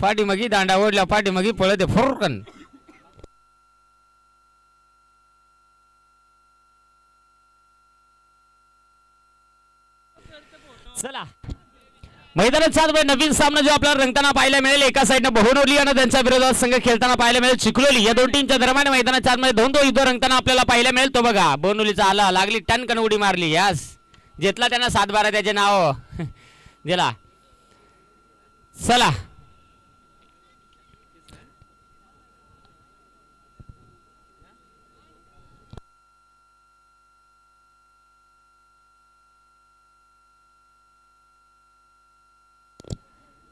पाठीमागी दांडा ओढला पाठीमागी पळत फुरकन चला मैदानात चालू नवीन सामना जो आपल्याला रंगताना पाहायला मिळेल एका साईडने बहुनोली आणि त्यांच्या विरोधात संघ खेळताना पाहायला मिळेल चिखलोली या दोन टीमच्या दरम्यान मैदानात चार मध्ये दोन युद्ध रंगताना आपल्याला पाहायला मिळेल तो बघा बहुनोलीचा आला लागली टनकन उडी मारली यास घेतला त्यांना 7-12 त्याचे नाव दिला चला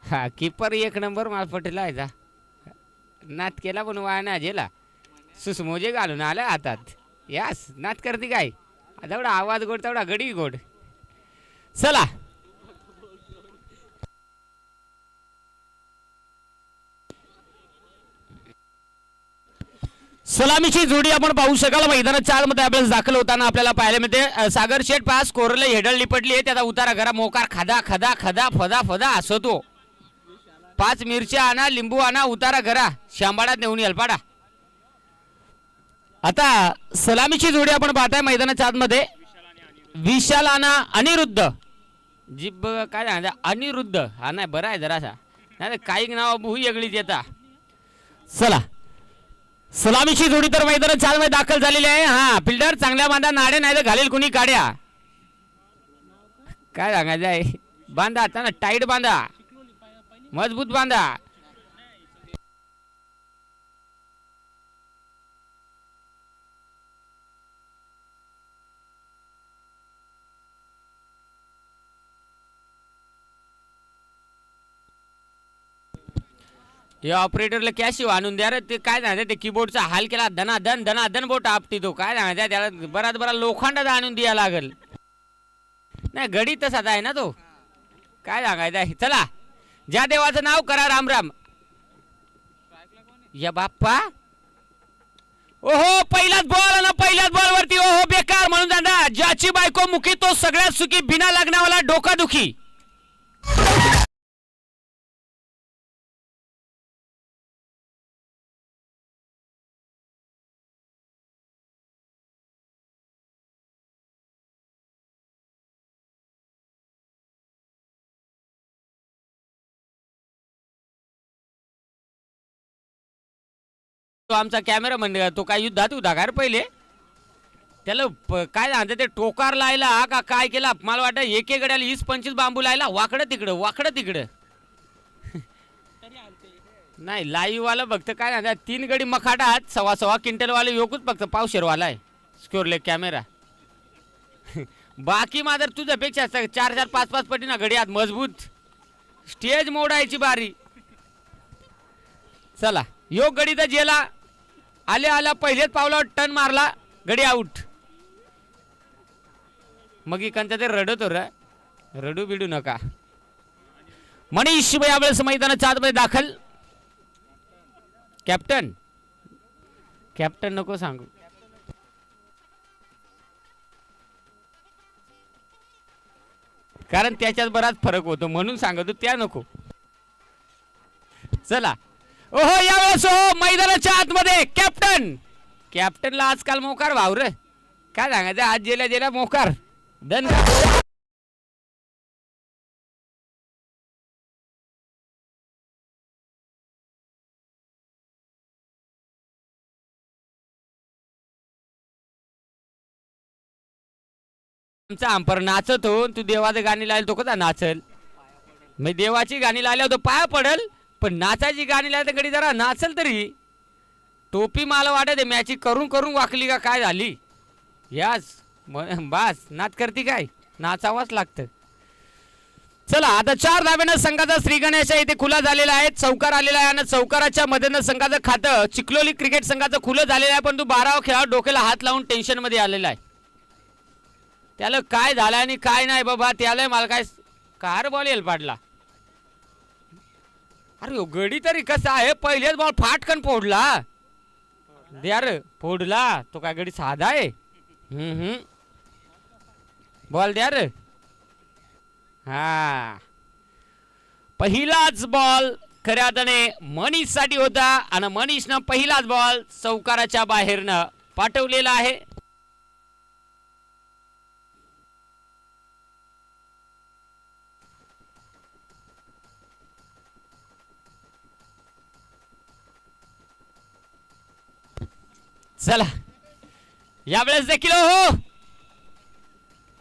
हा कीपर एक नंबर मालपटीला आहे जा नात केला पण वाया जेला सुसमोजे घालून आला हातात यास नात करते काय तेवढा आवाज गोड तेवढा गडी गोड चला सलामीची जोडी आपण पाहू शकाल मैदानात 4 मध्ये आपल्याला दाखल होताना आपल्याला पाहायला मिळते सागर शेठ पास कोरले हेडल लिपटली आहे त्याचा उतारा घरा मोकार खदा खदा खदा फदा फदा असतो तो 5 मिरच्या आणा लिंबू आणा उतारा घरा शांबाडात नेऊन येलपाडा आता सलामीची जोडी आपण पाहताय मैदानाच्या आतमध्ये विशाल आणा अनिरुद्ध जिब काय अनिरुद्ध हा नाही बरं आहे जरासा नाही काही नाव भू वेगळीच येता चला सलामीची जोडी तर मैदानात 4 मध्ये दाखल झालेली आहे हा फिल्डर चांगल्या बांधा नाडे नाही तर घालेल कुणी काड्या काय सांगायचं आहे बांधा आता ना टाईट बांधा मजबूत बांधा हे ऑपरेटरला कॅश आणून द्या रे ते काय सांगायचं ते कीबोर्डचा हाल केला धनाधन बोट आपटी तो काय सांगायचं त्याला बराच लोखंडाचा आणून द्या लागल नाही गडी तसाच आहे ना तो काय सांगायचं आहे चला ज्या देवाचं नाव करा राम राम या बाप्पा ओहो पहिलाच बॉल ना पहिल्याच बॉल वरती ओहो बेकार म्हणून जाणा ज्याची बायको मुखी तो सगळ्यात सुखी बिना लग्नावाला डोका दुखी तो आमचा कॅमेरा म्हणजे तो काय युद्धात होता का रे पहिले त्याला काय सांगते ते टोकार लायला का काय केला मला वाटतं एक गड्याला 20-25 बांबू लायला वाकडं तिकडं नाही लाईव्ह वाला बघतं काय सांगतात 3 गडी मखाटात 1.25 क्विंटल वाले योकूच फक्त पावशेरवाला आहे स्क्युअरले कॅमेरा बाकी मात्र तुझ्यापेक्षा 4-5 पटीना गडी आत मजबूत स्टेज मोडायची बारी चला योग गडी तर जेला आल्या पहिलेच पावला टन मारला गडी आउट मग इकडचा ते रडतो रडू बिडू नका मनीष यावेळेस मैदानात 4 मध्ये दाखल कॅप्टन नको सांगू कारण त्याच्यात बराच फरक होतो म्हणून सांगतो त्या नको चला ओहो यावेळेस हो मैदानाच्या आतमध्ये कॅप्टनला आजकाल मोकार वावर काय सांगायचं आज जेल्या मोकार धन आमचा अंपर नाचत हो तू देवाचं गाणी लावल तो कसा नाचल मग देवाची गाणी लावल्यावर तो पाया पडल पण नाचाची गाणी लावली तर गडी जरा नाचल तरी टोपी मला वाटत मॅची करून वाकली का काय झाली यास बास नाच करती काय नाचावाच लागतं चला आता 4 धाब्यानं संघाचा श्री गणेश इथे खुला झालेला आहे चौकार आलेला आहे आणि चौकाराच्या मध्येनं संघाचं खातं चिखलोली क्रिकेट संघाचं खुलं झालेलं आहे पण तू 12वा खेळाडू डोक्याला हात लावून टेन्शन मध्ये आलेला आहे त्याला काय झालं आणि काय नाही बाबा त्याला मला काय कार बॉल येल पाडला अरे गडी तरी कसा आहे पहिलेच बॉल फाटकन फोडला द्यार फोडला तो काय गडी साधा आहे बॉल द्यार हा पहिलाच बॉल खऱ्या अर्थाने मनीष साठी होता आणि मनीषनं पहिलाच बॉल चौकाराच्या बाहेरनं पाठवलेला आहे. चला यावेळेस देखील हो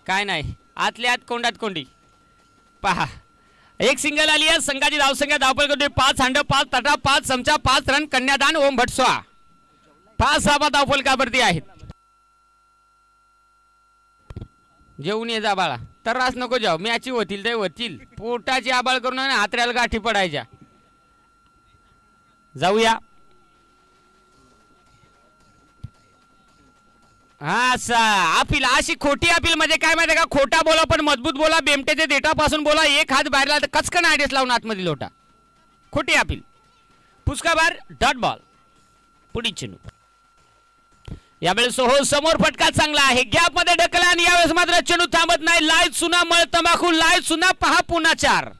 काय नाही आतल्या आत कोंडात कोंडी पहा. एक सिंगल आली आहे. संघाची धावसंख्या धावपळ करते 5 हांड 5 तटा 5 चमचा 5 रन कन्यादान ओम भटस्वा 5 धावा धावफलकावरती आहेत. जेवून ये जा बाळा तर रास नको जाऊ मॅची होतील ते होतील पोटाची आबाळ करून हातऱ्याला गाठी पडायच्या. जाऊया हा अपील अशी खोटी अपील म्हणजे काय माहिती का खोटा बोला पण मजबूत बोला बेमटेचे देठापासून बोला एक हात बाहेरला तर कचकन आयडियस लावून आतमध्ये लोटा खोटी अपील पुचका बार डॉट बॉल पुढील चेंडू. यावेळेस हो समोर फटका चांगला आहे गॅप मध्ये ढकला आणि यावेळेस मात्र चेंडू थांबत नाही. लाईट सुना मळ तंबाखू लाईट सुना पहा पुन्हा 4.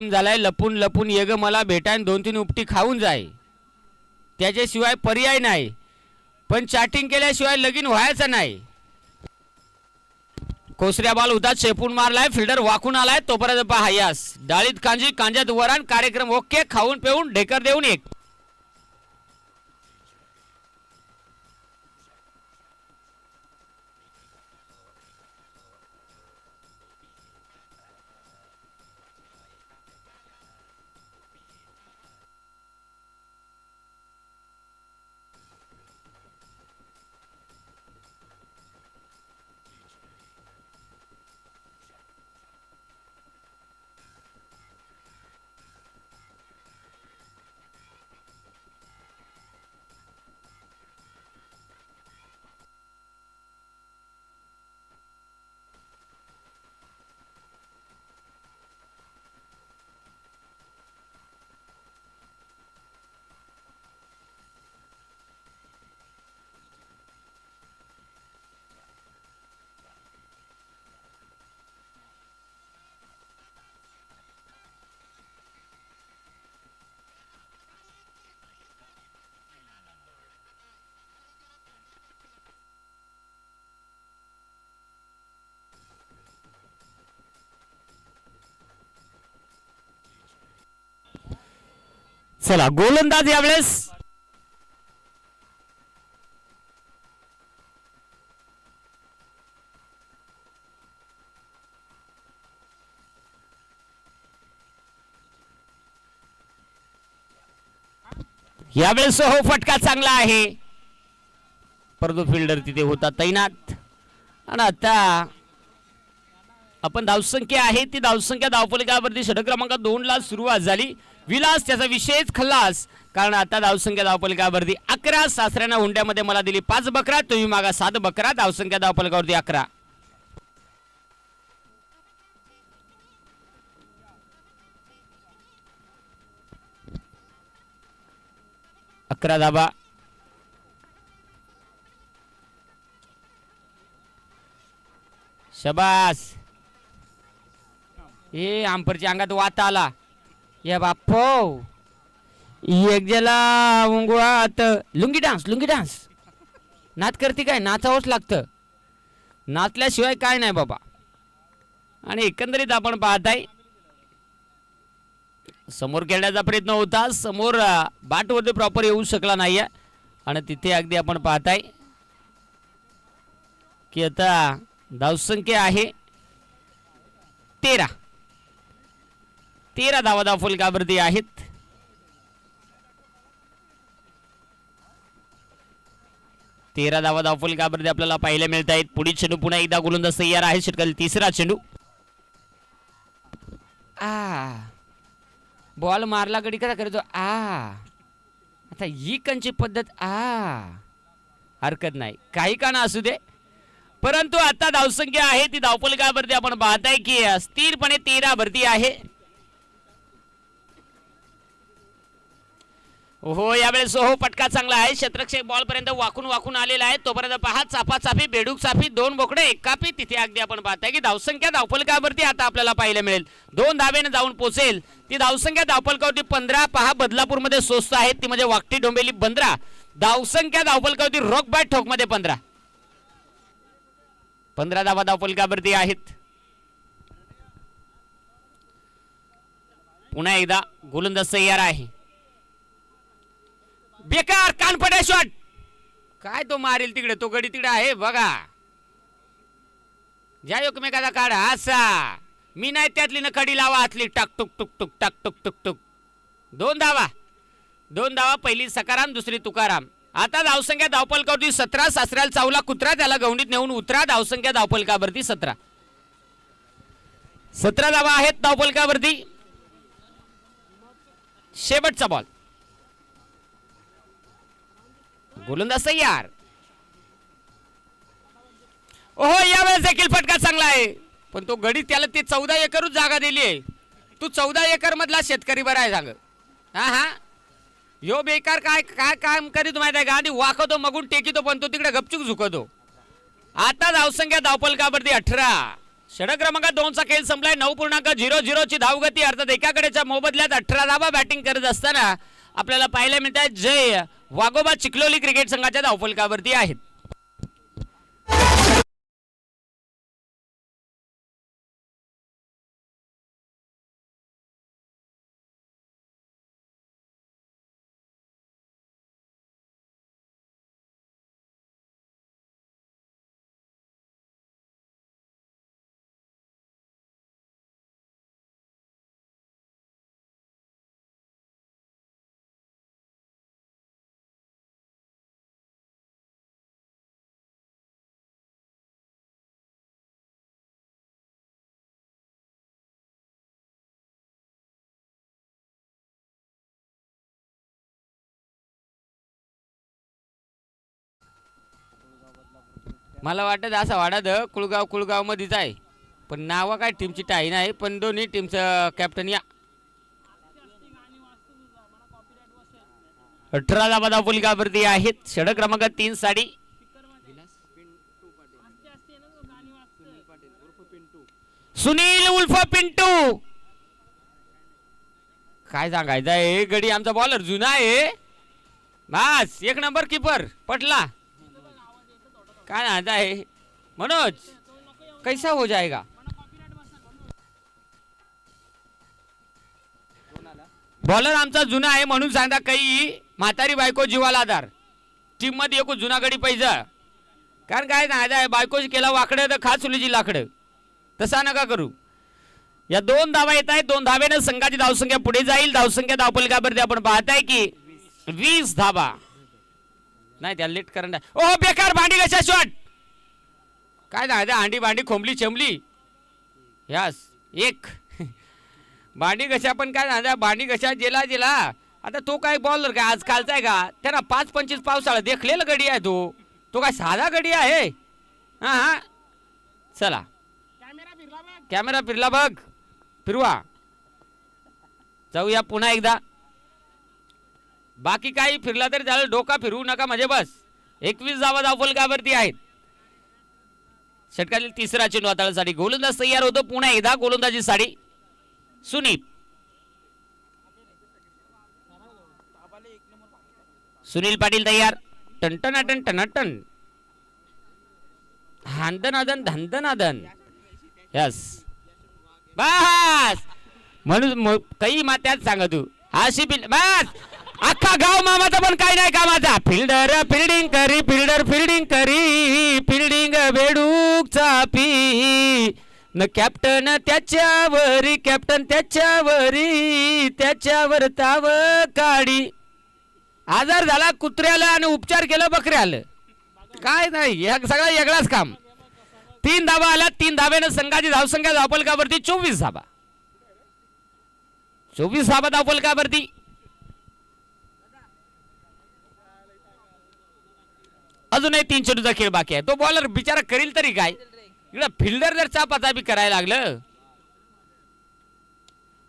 झालाय लपून लपून ये ग मला भेटाय 2-3 उपटी खाऊन जाय त्याच्याशिवाय पर्याय नाही पण चॅटिंग केल्याशिवाय लगीन व्हायचं नाही. कोसऱ्या बॉल होता चेपून मारलाय फिल्डर वाकून आलाय तोपर्यंत पहा यास डाळीत कांजी कांज्यात वरण कार्यक्रम ओके खाऊन पिऊन ढेकर देऊन एक. चला गोलंदाज यावेळेस यावेळेस हो फटका चांगला आहे परंतु फिल्डर तिथे होता तैनात आणि आता आपण धावसंख्या आहे ती धावसंख्या धावफलकावरती षटक क्रमांक 2 ला सुरुवात झाली. विलास त्याचा विशेष खल्लास कारण आता धावसंख्या धावफलकावरती 11 सासऱ्यानं हुंड्यामध्ये मला दिली 5 बकरा तुम्ही मागा 7 बकरा धावसंख्या धावफलकावरती 11. धाबा शबास ए आंपरच्या अंगात वात आला या बापो एक ज्याला उंगवात लुंगी डान्स नाच करते काय नाचावंच लागतं नाचल्याशिवाय काय नाही बाबा. आणि एकंदरीत आपण पाहताय समोर खेळण्याचा प्रयत्न होता समोर बॅटवरती प्रॉपर येऊ शकला नाही आणि तिथे अगदी आपण पाहताय की आता धावसंख्या आहे 13 धावा धावफलकावरती आहेत. तेरा धावा धावफलकावरती आपल्याला पाहायला मिळत आहेत. पुढील चेंडू पुन्हा एकदा गोलंदाज तयार आहे. षटकातील तिसरा चेंडू बॉल मारला गडी कसा करतो आता ही कंची पद्धत हरकत नाही काही का ना असू दे परंतु आता धावसंख्या आहे ती धावफलकावरती आपण पाहताय की स्थिरपणे 13 भरती आहे. हो यावेळेस हो फटका चांगला आहे. क्षेत्ररक्षक बॉल पर्यंत वाकून वाकून आलेला आहे. तोपर्यंत पहा चापाचापी बेडूक चापी 2 बोकडे 1 कापी. तिथे अगदी आपण पाहताय की धावसंख्या धावफलकावरती आता आपल्याला पाहायला मिळेल. 2 धावेने जाऊन पोहोचेल ती धावसंख्या धावफलकावरती 15. पहा बदलापूरमध्ये स्वस्त आहेत ती म्हणजे वाकटी डोंबिवली 15. धावसंख्या धावफलकावरती रॉक बॅट ठोकमध्ये 15. 15 धावा धावफलकावरती आहेत. पुन्हा एकदा गोलंदाज तयार आहे. बेकार कानपड्या शॉट. काय तो मारेल तिकडे तो गडी तिकडे आहे बघा. ज्या एकमेकाचा काढा असा मी नाही त्यातली न कडी लावा आतली टाक टुक टुक टुक टाक टुक टुक टुक. 2 धावा 2 धावा. पहिली सकाराम दुसरी तुकाराम. आता धावसंख्या धावफलकावरती 17. सासऱ्याला चावला कुत्रा त्याला गवंडीत नेऊन उतरा. धावसंख्या धावफलकावरती 17. 17 धावा आहेत धावफलकावरती. शेवटचा बॉल. गोलंदाज तयार. ओहो यावेळेस देखील फटका चांगला आहे पण तो गडी त्याला ते 14 एकरच जागा दिली आहे. तू 14 एकर मधला शेतकरी बरा आहे सांग. हा हा यो बेकार काय काय काम करीत माहिती आहे का. आधी वाकवतो मगून टेकितो पण तो तिकडे गपचूक झुकतो. आता धावसंख्या धावफलकावरती 18. षटक क्रमांक 2 चा खेळ संपलाय. 9.00 ची धावगती. अर्थात एकाकडेच्या मोबदल्यात 18 धावा बॅटिंग करत असताना आपल्याला पाहायला मिळत आहे जय वाघोबा चिखलोली क्रिकेट संघाच्या धावफलकावरती आहेत. मला वाटत असं वाटत कुळगाव मध्येच आहे पण नाव काय टीमची टाई नाही पण दोन्ही टीमचं कॅप्टन या. 18 धावा धावफलकावरती आहेत. षटक क्रमांक 3 साठी सुनील उल्फ पिंटू. काय सांगायचं आहे गडी आमचा बॉलर जुना आहे. बस 1 नंबर कीपर पटला. काय आता आहे मनोज कैसा हो जाएगा. बॉलर आमचा जुना आहे म्हणून सांगता काही म्हातारी बायको जीवाला आधार. टीम मध्ये एक जुना गडी पाहिजे कारण काय सांगायचं आहे बायकोच केला वाकडं तर खा चुलीची लाकडं. तसा नका करू. या 2 धावा येत आहेत. 2 धावेने संघाची धावसंख्या पुढे जाईल. धावसंख्या धावफलकावरती आपण पाहताय की 20 धावा. नाही त्या लेट करंट. ओह बेकार भांडी कशा शॉट. काय सांगायचं हांडी भांडी खोंबली चेंबली. यस 1 भांडी कशा पण काय सांगायचं भांडी कशा जेला जेला. आता तो काय बॉलर काय आजकालचा आहे का. त्याला 5-25 पावसाळा देखलेला गडी आहे. तो काय साधा गडी आहे. हा हा चला कॅमेरा फिरला बघ फिरवा. जाऊया पुन्हा एकदा. बाकी काही फिरला तरी झालं डोका फिरवू नका म्हणजे बस. 21 धावा धावफलकावरती आहेत. षटकातील 3रा चेंडू हाताळण्यासाठी गोलंदाज तयार होतो. पुन्हा एकदा गोलंदाजी साडी सुनील पाटील तयार. टनटनाटन टनाटन हांदनादन धंदनादन. यस बस म्हणून काही मात्यात सांग तू हाशी बिल बस. अख्खा गाव मामाचा पण काय नाही कामाचा. फिल्डर फिल्डिंग करी फिल्डर फिल्डिंग करी फिल्डिंग बेडूक चापी न कॅप्टन त्याच्यावरी कॅप्टन त्याच्यावर ताव काढी. आजार झाला कुत्र्याला आणि उपचार केलं बकऱ्याला. काय नाही सगळं वेगळाच काम. 3 धावा आला. 3 धावेनं संघाची धावसंख्या धावफलकावरती 24 धावा. 24 धावा धावफलकावरती. अजूनही 3 चेंडूचा खेळ बाकी आहे. तो बॉलर बिचारा करील तरी काय. इकडे फिल्डर जर चापाचापी करायला लागलं.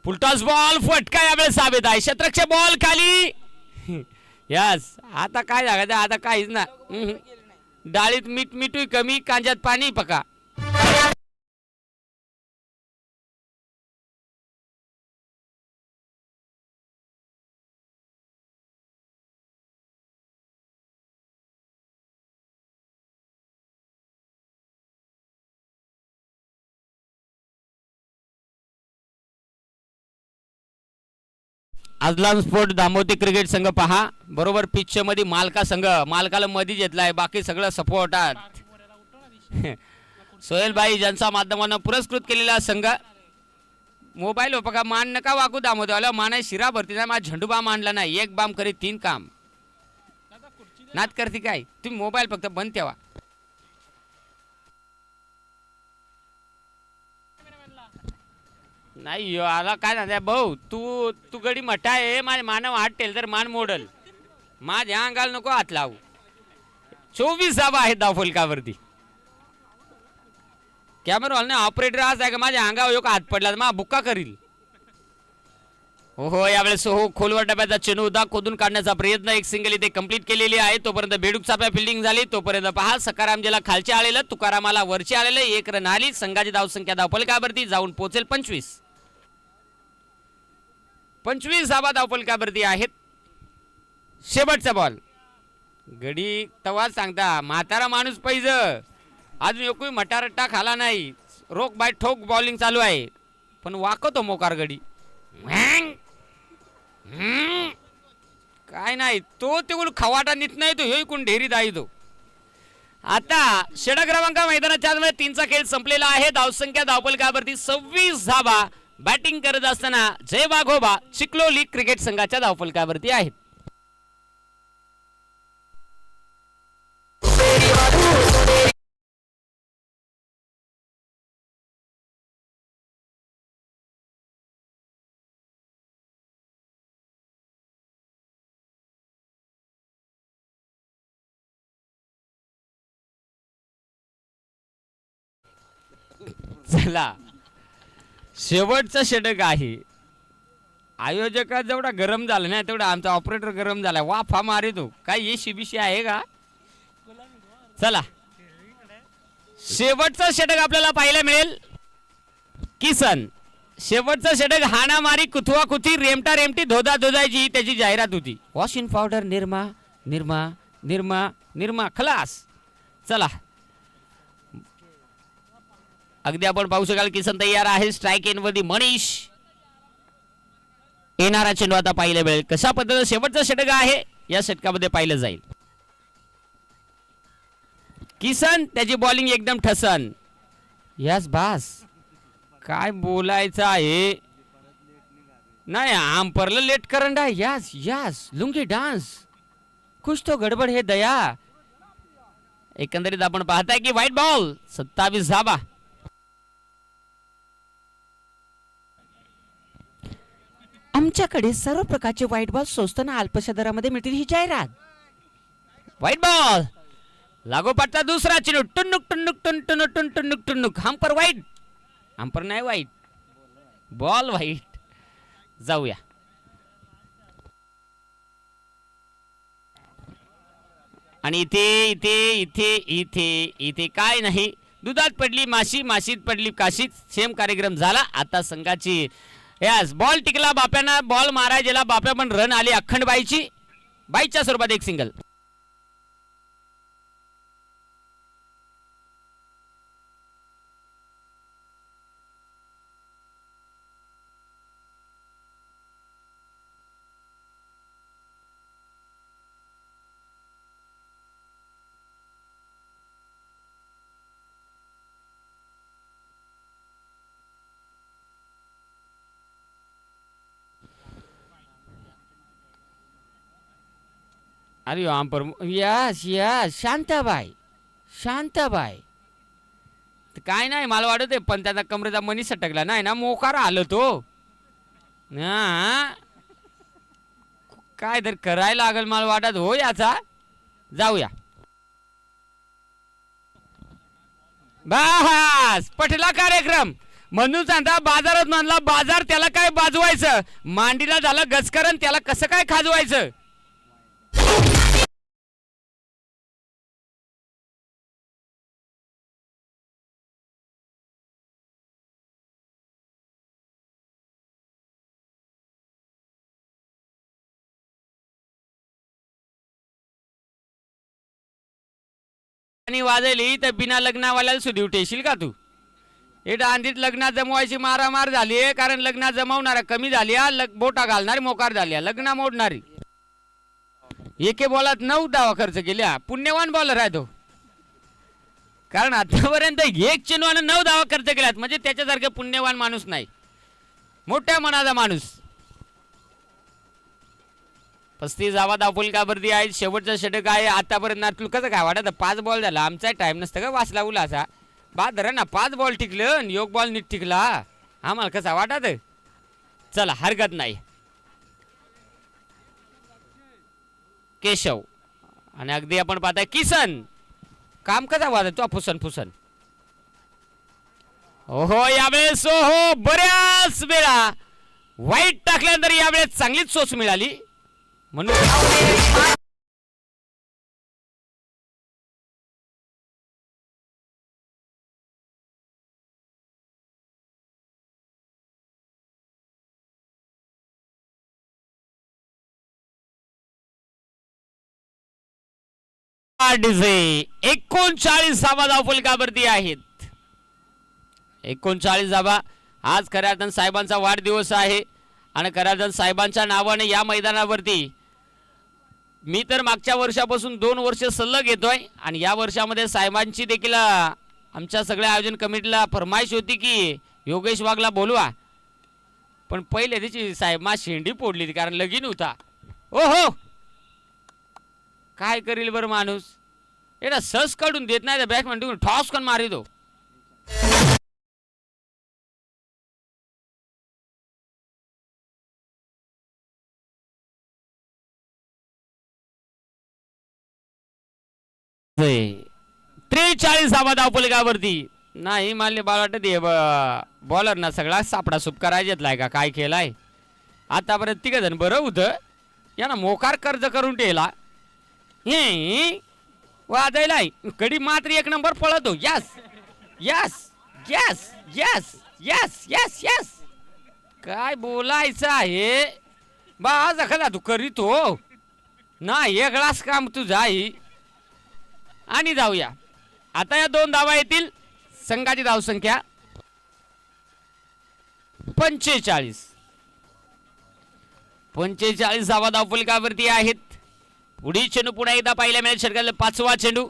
फुलटॉस बॉल फटका यावेळेस साबित आहे. क्षेत्ररक्षक बॉल खाली यस आता काय सांगायचं आता काहीच ना डाळीत मीठ मिठू कमी कांद्यात पाणी पका अजलान स्पोर्ट दामोती क्रिकेट संघ पहा बरोबर पिच मध्ये मालका संघ मालकाला मध्ये घेतलाय बाकी सगळं सपोर्टात सोहेल भाई ज्यांचा माध्यमानं पुरस्कृत केलेला संघ मोबाईल बघा मान नका वाकू दामोदरला माने शिरा भरती नाही माझा झंडू बाम आणला नाही एक बाम करी 3 काम नात करते काय तुम्ही मोबाईल फक्त बंद ठेवा नाही आला काय झालं भाऊ तू तू गडी मठा आहे माझे मानव हात टेल तर मान मोडल माझ्या अंगाला नको हात लावू 24 धावा आहेत धावफलकावरती कॅमेरा हॉलने ऑपरेटर आज आहे का माझ्या अंगावर एक हात पडला मा बुक्का करील हो यावेळेस हो खोलवर डब्याचा चेंडू उदा खोदून काढण्याचा प्रयत्न एक सिंगल इथे कंप्लीट केलेली आहे तोपर्यंत बेडूक चाप्या फिल्डिंग झाली तोपर्यंत पहा सकारामजीला खालचे आलेलं तुकारामाला वरचे आलेलं 1 रन आली संघाची धावसंख्या धावफलकावरती जाऊन पोहोचेल 25 धावा धावफलकावरती आहेत शेवटचा बॉल गडी तवा सांगता म्हातारा माणूस पाहिजे अजून एकही मटारट्टा खाला नाही रोक बाय ठोक बॉलिंग चालू आहे पण वाकतो मोकार गडी काय नाही तो तिकडून खवाटा नीत नाही तो हे कोण ढेरी दाई तो आता षटक क्रमांक मैदानाच्या 3चा खेळ संपलेला आहे धावसंख्या धावफलकावरती 26 धावा बॅटिंग करत असताना जय वाघोबा चिखलोली क्रिकेट संघाच्या धावफलकावरती आहेत चला शेवटचा षटक आहे आयोजका जेवढा गरम झाला ना तेवढा आमचा ऑपरेटर गरम झाला वाफा मारे तो काय ये शिबिशी आहे का चला शेवटचा षटक आपल्याला पाहायला मिळेल किसन शेवटचा षटक हाणामारी कुथवा कुथी रेमटा रेमटी धोदा धोदायची त्याची जाहिरात होती वॉशिंग पावडर निर्मा निर्मा निर्मा निर्मा खलास चला अगदी आपण पाहू शकाल किसन तयार आहे स्ट्राइक इन वरती मनीष येणारा चेंडू आता पाहिलं मिळेल कशा पद्धतीने शेवटचा षटक आहे या षटकामध्ये पाहिलं जाईल किसन त्याची बॉलिंग एकदम ठसन यस बास काय बोलायचं आहे नाही आंपरला लेट करंट आहे यस यस लुंगी डान्स कुछ तो गडबड हे दया एकंदरीत आपण पाहताय की व्हाईट बॉल 27 धावा आमच्याकडे सर्व प्रकारचे व्हाईट बॉल स्वस्त ना अल्पशा दरामध्ये मिळतील ही जाहिरात व्हाईट बॉल लागोपाठचा दुसरा चेंडू टुन्नुक टुन्नुक टुन टुन टुन टुन्नुक टुन्नुक हंपर व्हाईट हंपर नाही व्हाईट बॉल व्हाईट जाऊया आणि इथे इथे इथे इथे इथे काय नाही दुधात पडली माशी माशीत पडली काशीत सेम कार्यक्रम झाला आता संघाची यस बॉल टिकला बाप्याना बॉल मारायला बाप्या पण रन आली अखंड बाईची बाईच्या स्वरूपात एक सिंगल अरे आंपर यस यस शांताबाई शांताबाई काय नाही मला वाटत आहे पण त्याचा कमरेचा मनी सटकला नाही ना मोकार आलो तो काय तर करायला लागल मला वाटत हो याचा जाऊया बस पटला कार्यक्रम म्हणून सांगता बाजारात म्हणला बाजार त्याला काय बाजवायचं मांडीला झालं गचकरण त्याला कसं काय खाजवायचं आणि वाजली तर बिना लग्नावाल्याला सुधी उठेशील का तू? हे आंधीत लग्नात जमवायची मारामार झाली आहे, कारण लग्नात जमवणारा कमी झाली, बोटा घालणारी मोकार झाली, लग्न मोडणारी. एके बॉलात 9 धावा खर्च केल्या. पुण्यवान बॉलर आहे तो, कारण आतापर्यंत एक चेंडूने 9 धावा खर्च केल्यात, म्हणजे त्याच्यासारखं पुण्यवान माणूस नाही, मोठ्या मनाचा माणूस. 35 धावा धावफलकावरती आहे. शेवटचा षटक आहे आतापर्यंत. तुला कसं काय वाटत 5 बॉल झाला, आमचा टाइम नसतं का वाचला उलासा? बाद धरा ना, 5 बॉल टिकलं, योग बॉल नीट टिकला, आम्हाला कसा वाटत? चला हरकत नाही. केशव आणि अगदी आपण पाहताय किसन, काम कसा वाजत तो फुसन फुसन. ओहो यावेळेस ओहो बऱ्याच वेळा वाईट टाकल्यानंतर यावेळेस चांगलीच सोच मिळाली म्हणून डीजे 39 धावा धावफलकावरती आहेत. 39 धावा. आज खऱ्या अर्थानं साहेबांचा वाढदिवस आहे आणि खऱ्या अर्थानं साहेबांच्या नावाने या मैदानावरती मी तर मागच्या वर्षापासून 2 वर्ष सलग येतोय आणि या वर्षामध्ये साहेबांची देखील आमच्या सगळ्या आयोजन कमिटीला फरमाईश होती की योगेश वाघला बोलवा, पण पहिले त्याची साहेब शेंडी पोडली कारण लगीन होता. ओहो काय करील बरं माणूस, एवढा सस काढून देत नाही, बॅट्समॅन टिकून ठॉस करून मारितो. त्रेचाळीस धावा धावफलकावरती. नाही मला बाळ वाटत बॉलर ना सगळा सापडा सुप करायलाय का काय केलाय आतापर्यंत. 3 जण बरं होतं, यानं मोकार कर्ज करून ठेवला. हे वाजायलाय कडी मात्र 1 नंबर पळतो. Yes yes yes yes yes yes yes. काय बोलायचं आहे बा जखला तू करीतो ना, एक ग्लास काम तू जाई आणि जाऊया. आता या 2 धावा येतील. संघाची धावसंख्या 45. 45 धावा धावफलकावरती आहेत. पुढील चेंडू पुन्हा एकदा पाहिल्या मिळेल षटकातला 5वा चेंडू.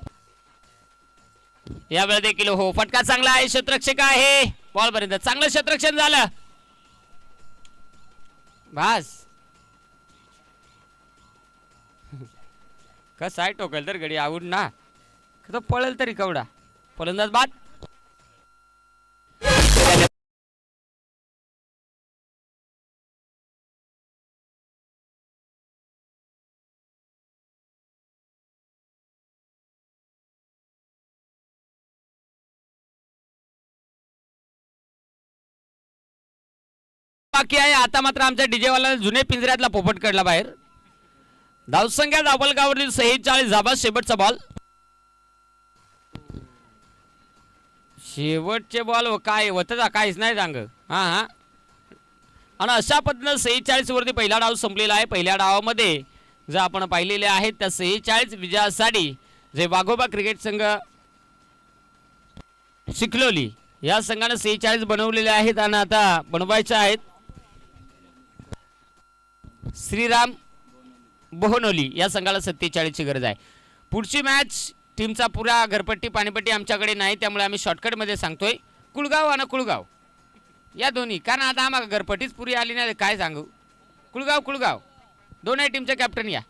यावेळी देखील हो फटका चांगला आहे, क्षेत्ररक्षक आहे बॉल पर्यंत, चांगलं क्षेत्ररक्षण झालं. बस कसं आहे टोकल तर गडी आवड ना, पळेल तरी कवडा. फलंदाज बाद. बाकी आहे आता मात्र आमच्या डीजे वाला जुने पिंजऱ्यातला पोपट काढला बाहेर. धावसंख्या धावफलकावरील 46 धावा. शेवटचा बॉल. शेवटचे बॉल काय होतं काहीच नाही सांग. हा हा आणि अशा पद्धतीनं 46 वरती पहिला डाव संपलेला आहे. पहिल्या डावामध्ये जर आपण पाहिलेले आहेत त्या 46 विजयासाठी जे वाघोबा क्रिकेट संघ शिकलोली या संघाने 46 बनवलेले आहेत आणि आता बनवायचे आहेत. श्रीराम बोहनोली या संघाला 47 ची गरज आहे. पुढची मॅच टीमचा पुरा घरपट्टी पाणीपट्टी आमच्याकडे नाही, त्यामुळे आम्ही शॉर्टकट मध्ये सांगतोय. कुळगाव आणि कुळगाव या दोन्ही, कारण आता आम्हाला घरपट्टीच पुरी आली नाही काय सांगू. कुळगाव कुळगाव दोन्ही टीमचे कॅप्टन या.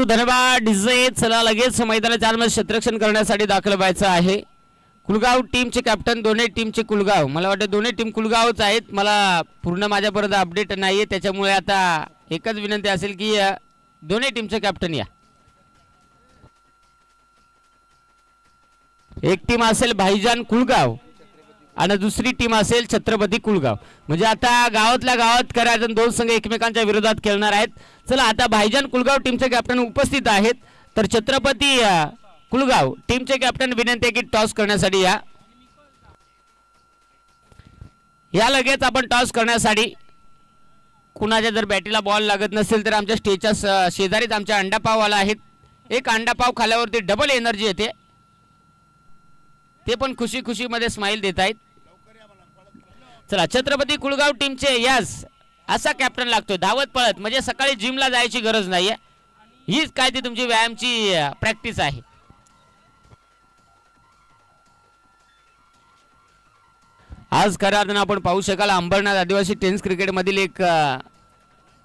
धन्यवाद डीजे. चला लगेच मैदानाच्या आतमध्ये क्षेत्ररक्षण करण्यासाठी दाखल व्हायचं आहे. कुलगाव टीमचे कॅप्टन, दोन्ही टीमचे कुलगाव, मला वाटतं दोन्ही टीम कुलगावच आहेत. मला पूर्ण माझ्यापर्यंत अपडेट नाही आहे, त्याच्यामुळे आता एकच विनंती असेल की दोन्ही टीमचे कॅप्टन या. एक टीम असेल भाईजान कुलगाव आणि दुसरी टीम असेल छत्रपती कुलगाव. म्हणजे आता गावातल्या गावात करायचं, दोन संघ एकमेकांच्या विरोधात खेळणार आहेत. चला आता भाईजान कुलगाव टीमचे कॅप्टन उपस्थित आहेत, तर छत्रपती कुलगाव टीमचे कॅप्टन विनंती आहे की टॉस करण्यासाठी या लगेच आपण टॉस करण्यासाठी. कुणाच्या जर बॅटीला बॉल लागत नसेल तर आमच्या स्टेजच्या शेजारीच आमच्या अंडापाववाला आहेत. एक अंडापाव खाल्यावरती डबल एनर्जी येते, ते पण खुशी खुशीमध्ये स्माइल देत आहेत. चला छत्रपती कुलगाव टीमचे यस असा कॅप्टन लागतोय, धावत पळत, म्हणजे सकाळी जिमला जायची गरज नाहीये, हीच काय ती तुमची व्यायामची प्रॅक्टिस आहे. आज खऱ्या अर्थानं आपण पाहू शकाल अंबरनाथ आदिवासी टेनिस क्रिकेटमधील एक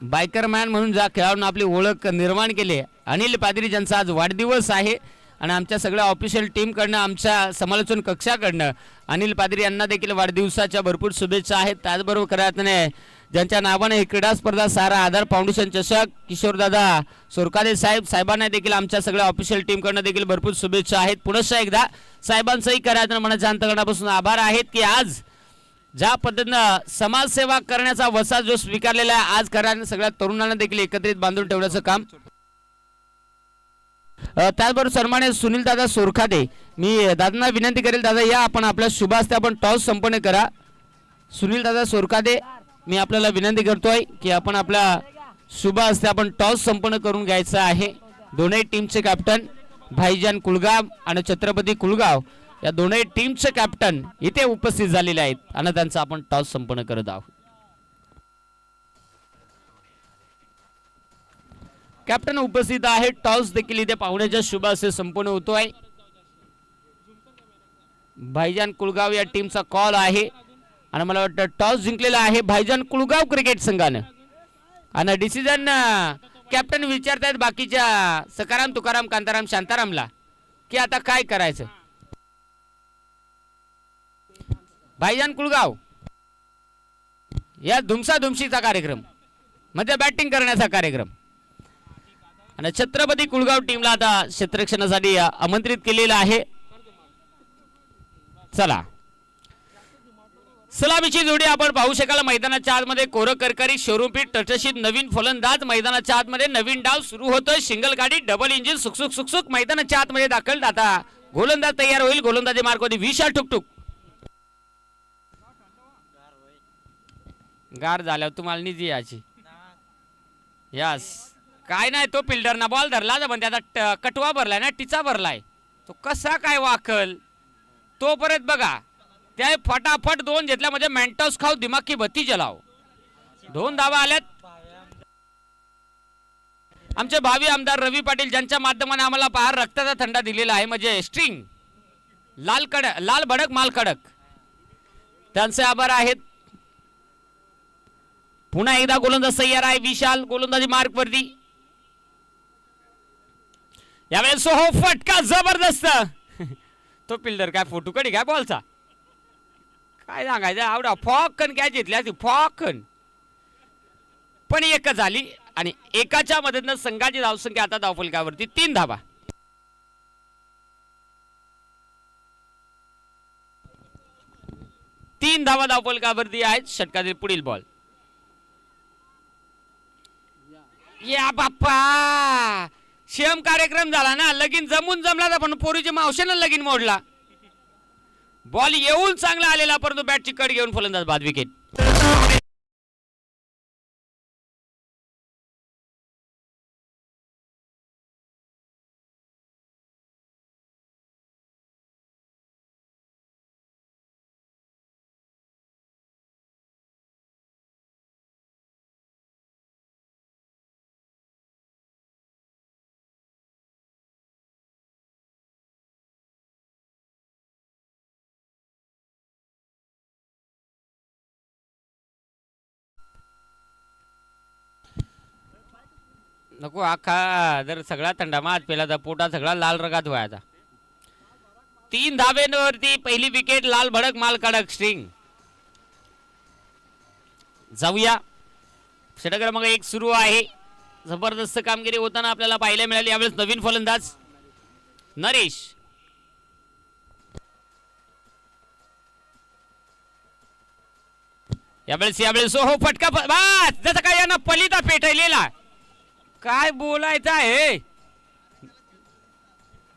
बायकर मॅन म्हणून ज्या खेळाडूंना आपली ओळख निर्माण केली, अनिल पादरी, ज्यांचा आज वाढदिवस आहे. आणि आमच्या सगळ्या ऑफिशियल टीमकडनं, आमच्या समालोचन कक्षाकडनं अनिल पादरी यांना देखील वाढदिवसाच्या भरपूर शुभेच्छा आहेत. त्याचबरोबर खऱ्या अर्थाने ज्यांच्या नावाने ही क्रीडा स्पर्धा सारा आधार फाउंडेशन चषक किशोरदादा सोरकादे साहेबांना देखील आमच्या सगळ्या ऑफिशियल टीमकडनं देखील भरपूर शुभेच्छा आहेत. पुनश्च एकदा साहेबांचंही खऱ्या अर्थानं मनाच्या अंतकरणापासून आभार आहेत की आज ज्या पद्धतीनं समाजसेवा करण्याचा वसा जो स्वीकारलेला आहे, आज खऱ्या सगळ्या तरुणांना देखील एकत्रित बांधून ठेवण्याचं काम. त्याचबरोबर सन्मान्य सुनील दादा सोरखादे, मी दादांना विनंती करेल, दादा या आपण आपल्या शुभ हस्ते आपण टॉस संपन्न करा. सुनील दादा सोरखादे, मी आपल्याला विनंती करतोय की आपण आपल्या शुभ हस्ते आपण टॉस संपन्न करून घ्यायचा आहे. दोन्ही टीमचे कॅप्टन भाईजान कुलगाव आणि छत्रपती कुलगाव या दोन्ही टीमचे कॅप्टन इथे उपस्थित झालेले आहेत आणि त्यांचा आपण टॉस संपन्न करत आहोत. कॅप्टन उपस्थित आहे, टॉस देखील इथे पाहुण्याच्या शुभ हस्ते संपूर्ण होतोय. भाईजान कुलगाव या टीमचा कॉल आहे आणि मला वाटतं टॉस जिंकलेला आहे भाईजान कुलगाव क्रिकेट संघानं. आणि डिसिजन कॅप्टन विचारतायत बाकीच्या सकाराम तुकाराम कांताराम शांतारामला की आता काय करायचं. भाईजान कुलगाव या धुमसाधुमशीचा कार्यक्रम म्हणजे बॅटिंग करण्याचा कार्यक्रम आणि छत्रपती कुलगाव टीमला आता क्षेत्ररक्षणासाठी आमंत्रित केलेलं आहे. चला सलामीची जोडी आपण पाहू शकाल मैदानाच्या आतमध्ये. कोरं करकरी शोरूमपीठ टटशीत नवीन फलंदाज मैदानाच्या आतमध्ये. नवीन डाव सुरू होतोय, सिंगल गाडी डबल इंजिन सुकसुक सुकसुक मैदानाच्या आतमध्ये दाखल. आता गोलंदाज तयार होईल, गोलंदाजी मार्गवरती विशाल ठुकठुक. गार झाल्यावर तुम्हाला निधी याची यस काय नाही. तो फिल्डर ना बॉल धरला पण त्याचा कटवा भरलाय ना, टिचा भरलाय, तो कसा काय वाकल तो परत बघा. त्या फटाफट दोन घेतल्या म्हणजे मेंटॉस खाऊ दिमाग की बत्ती जलाव. दोन धावा आल्यात. आमचे भावी आमदार रवी पाटील ज्यांच्या माध्यमाने आम्हाला पहार रक्ताचा थंडा दिलेला आहे, म्हणजे स्ट्रिंग लाल भडक माल कडक, त्यांचे आभार आहेत. पुन्हा एकदा गोलंदाज तयार आहे विशाल, गोलंदाजी मार्क वरती. यावेळेस हो फटका जबरदस्त. तो फिल्डर काय फोटो कडी काय बॉलचा काय सांगायचं, आवडा फॉकन काय जितल्या फॉकन पण एकच झाली आणि एकाच्या मदतीनं संघाची धावसंख्या आता धावफलकावरती 3 धावा. तीन धावा धावफलकावरती आहेत. षटकातील पुढील बॉल. या बाप्पा शेम कार्यक्रम झाला ना, लगीन जमून जमला पण पोरीच्या मावशीनं लगीन मोडला. बॉल येऊन चांगला आलेला परंतु बॅटची कड घेऊन फलंदाज बाद विकेट. नको अख्खा जर सगळा थंडा मात पेला तर पोटा सगळा लाल रंगात व्हायचा. 3 धाब्यांवरती पहिली विकेट. लाल भडक माल कडक स्ट्रिंग. जाऊया. षटक क्रमांक 1 सुरू आहे. जबरदस्त कामगिरी होताना आपल्याला पाहायला मिळाली. यावेळेस नवीन फलंदाज नरेश. यावेळेस हो फटका बस जसं काय यांना पलिता पेटलेला. काय बोलायचं आहे.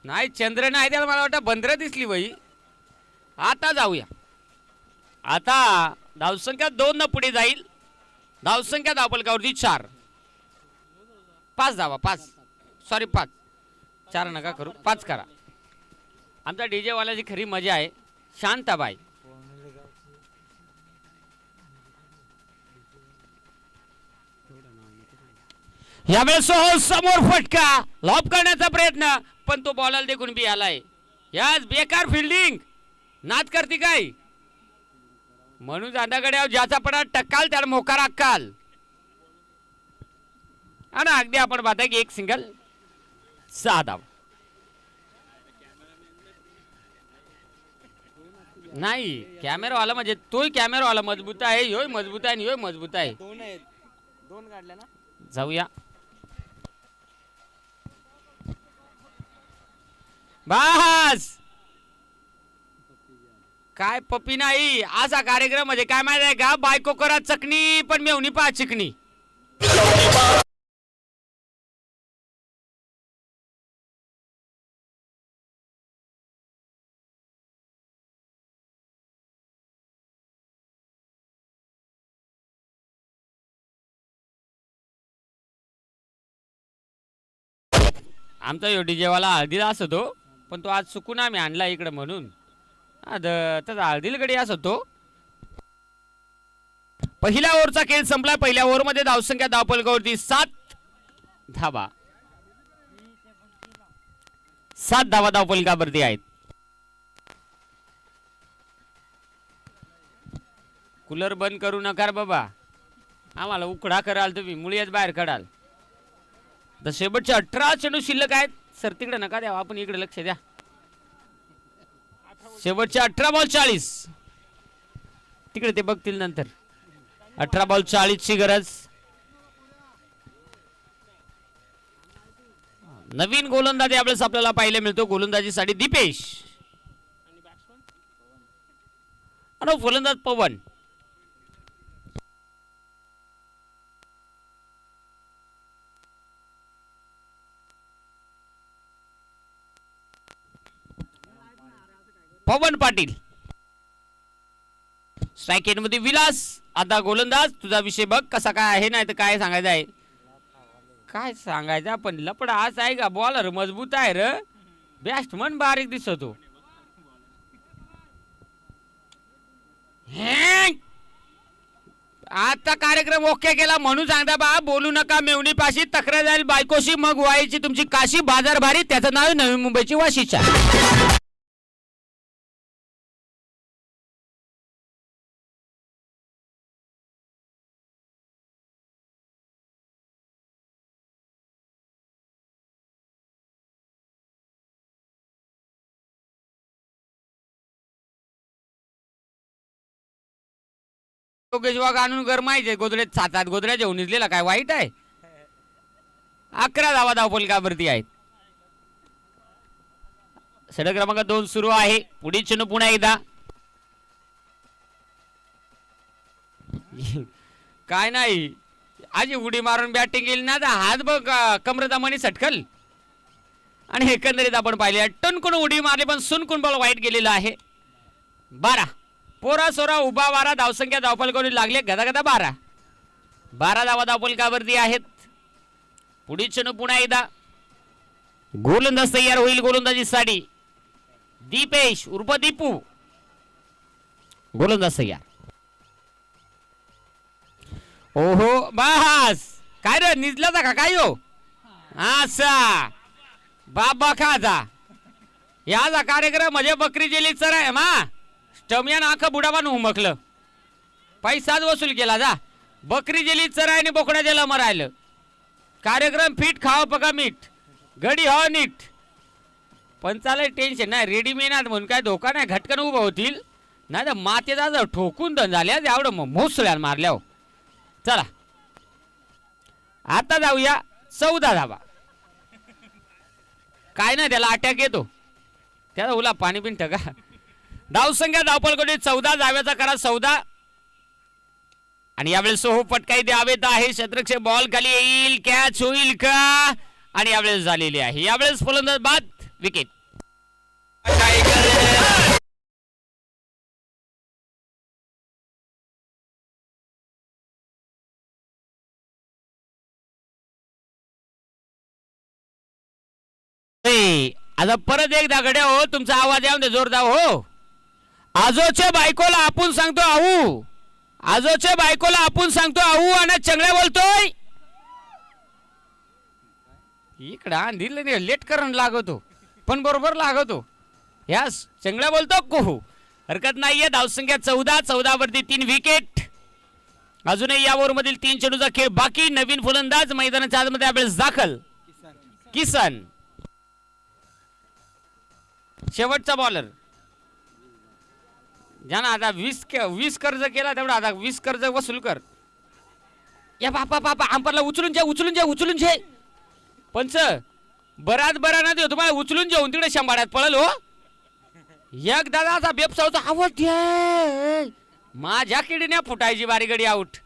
नाही चंद्र नाही त्याला मला वाटतं बंदर दिसली बाई. आता जाऊया. आता धावसंख्या 2 न पुढे जाईल. धावसंख्या धावफलकावरती 4. 5 धावा. 5 सॉरी 5. 4 नका करू 5 करा. आमचा डीजे वाल्याची खरी मजा आहे. शांताबाई. यावेळेस हो समोर फटका. लॉप करण्याचा प्रयत्न पण तो बॉलर देखून बी आलाय. याच बेकार फिल्डिंग. नाद करते काय म्हणून जांदाकडे ज्याचा पडा टक्काल त्याला मोकार अक्काल. आणि अगदी आपण पाहता की एक सिंगल 6 धाव. नाही कॅमेरावाला म्हणजे तोही कॅमेरावाला मजबूत आहे. ह्योय मजबूत आहे. ह्योय मजबूत आहे. 2 काढल्या ना. जाऊया. बस काय पप्पी नाही. असा कार्यक्रम म्हणजे काय माहिती आहे का. बायको करा चकणी पण मेवणी पा चिकणी. आमचा यो डीजेवाला हळदीला असतो पण तो आज चुकून आम्ही आणला इकडे म्हणून त्याचा हळदीलकडे असतो. पहिल्या ओव्हरचा खेळ संपला. पहिल्या ओव्हरमध्ये धावसंख्या धावफलकावरती 7 धावा. 7 धावा धावफलकावरती आहेत. कूलर बंद करू नका बाबा. आम्हाला उकडा कराल तुम्ही मुळीच बाहेर काढाल. तर शेवटचे 18 चेंडू शिल्लक आहेत. सर तिकडे नका द्या आपण इकडे लक्ष द्या. शेवटचे 18 बॉल 40. तिकडे ते बघतील नंतर. 18 बॉल 40 ची गरज. नवीन गोलंदाज यावेळेस आपल्याला पाहायला मिळतो. गोलंदाजीसाठी दीपेश आणि फलंदाज पवन. पवन पाटील. स्ट्राइक एंड मध्ये विलास. आता गोलंदाज तुझा विषय बघ कसा काय आहे. नाही तर काय सांगायचं आहे. काय सांगायचं पण लपडा आज आहे का. बॉलर मजबूत आहे र. बॅट्समन बारीक दिसतो. आता कार्यक्रम ओके केला म्हणून सांगता बा. बोलू नका मेवणी पाशी तक्रार जाईल बायकोशी मग व्हायची तुमची काशी बाजार भारी. त्याचं नाव नवी मुंबईची वाशीच्या. योगेशवाग आणून गरमायचे. गोदरेज 7 गोदऱ्या जेवून निघलेला काय वाईट आहे. 11 धावा धावफलकावरती आहेत. षटक क्रमांक 2 सुरू आहे. पुढील चेंडू पुन्हा एकदा. काय नाही आज उडी मारून बॅटिंग केली ना. हात बघ कमरेचा मणी सटकल. आणि एकंदरीत आपण पाहिले टनकून उडी मारली पण सुनकून बॉल वाईट गेलेला आहे. 12 पोरा सोरा उभा वारा. धावसंख्या धावफलकावरती लागले गदा गदा 12. 12 धावा धावफलकावरती आहेत. पुढील चेंडू पुन्हा एकदा. गोलंदाज तयार होईल गोलंदाजीसाठी. दीपेश उर्फ दीपू गोलंदाज तयार. ओहो बस काय रे निजला का काय हो. असा बाबा खाजा याचा कार्यक्रम म्हणजे बकरी जेली चर आहे मा. स्टमियान आख बुडाबान उमकलं. पैसाच वसूल केला जा. बकरी जेली चरायने बोकडा जेला मरायलं. कार्यक्रम फिट खावा पका मीठ गडी हो नीट पंचाला टेन्शन नाही रेडीमेड म्हणून काय धोका नाही घटकन उभं होतील नाही तर मातेचा ठोकून दण झाल्या एवढं मोसळ्या मारल्या हो चला आता जाऊया 14 धाबा काय नाही त्याला अटॅक येतो त्याला उला पाणी बिन ठका धावसंख्या धावपलकडे 14 धाव्याचा करा 14 आणि यावेळेस सोहो पटकाई द्यावेत आहे शतरक्ष बॉल खाली येईल कॅच होईल का आणि यावेळेस झालेली आहे यावेळेस फलंदाज बाद विकेट आता परत एकदा गड्या हो तुमचा आवाज यावं दे जोरदार हो आजोच्या बायकोला आपण सांगतो आऊ आजोच्या बायकोला आपण सांगतो आऊ आणि चंगड्या बोलतोय इकडं दिलं लेट करण लागतो पण बरोबर लागतो या चंगड्या बोलतो कोहू हरकत नाहीये धावसंख्या 14 वरती 3 विकेट अजूनही या ओव्हर मधील 3 चेंडूचा खेळ बाकी नवीन फलंदाज मैदानाच्या आतमध्ये आपल्याला दाखल किसन शेवटचा बॉलर ज्यानं आता 20 कर्ज केला तेवढा आता 20 कर्ज वसूल कर या बापा अंपरला उचलून घे पंच बराच बरा ना देऊ तुम्हाला उचलून घेऊन तिकडे शंभाड्यात पळल हो एक दादाचा बेपसावचा आवाज माझ्या किडीने फुटायची बारी गडी आउट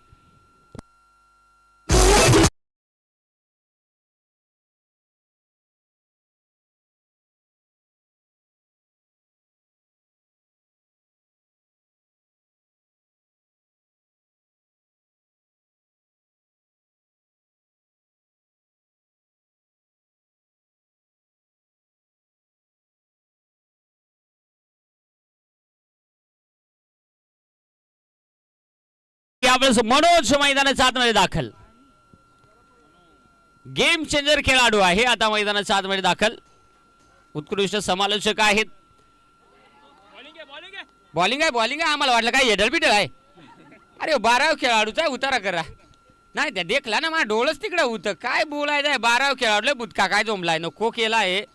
यावेळेस मनोज मैदानाच्या आतमध्ये दाखल गेम चेंजर खेळाडू आहे आता मैदानाच्या आतमध्ये दाखल उत्कृष्ट समालोचक आहेत बॉलिंग आहे आम्हाला वाटलं काय हेडर बिडर आहे अरे 12 खेळाडूचा उतारा करा नाही त्या देखला ना माझ्या डोळच तिकडे होतं काय बोलायचं 12 खेळाडूला बुतका काय जमलाय नको केला आहे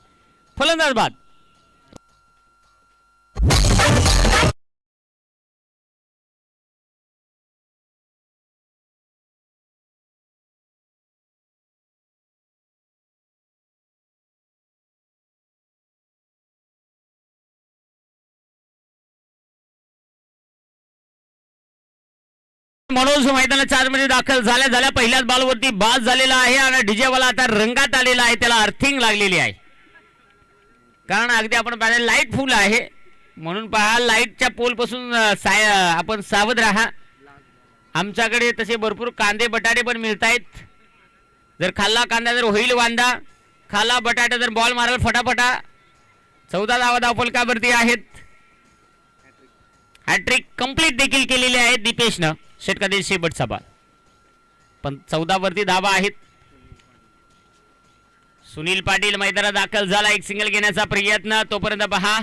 फलंदाज बाद मनोज मैदानाच्या आतमध्ये दाखल झाल्या पहिल्याच बॉलवरती बाद झालेला आहे आणि डीजे वाला आता रंगात आलेला आहे त्याला अर्थिंग लागलेली आहे कारण अगदी आपण पाहिलं लाईट फुल आहे म्हणून पहा लाईटच्या पोल पासून आपण सावध राहा आमच्याकडे तसे भरपूर कांदे बटाटे पण मिळत आहेत जर खाल्ला कांदा जर होईल वांदा खाल्ला बटाटा जर बॉल मारल फटाफटा 14 धावा धावपलकावरती आहेत हॅट्रिक कंप्लीट देखील केलेली आहे दीपेशनं षटकातील शेवटचा बॉल पण 14 वरती धावा आहेत सुनील पाटील मैदानात दाखल झाला एक सिंगल घेण्याचा प्रयत्न तोपर्यंत पहा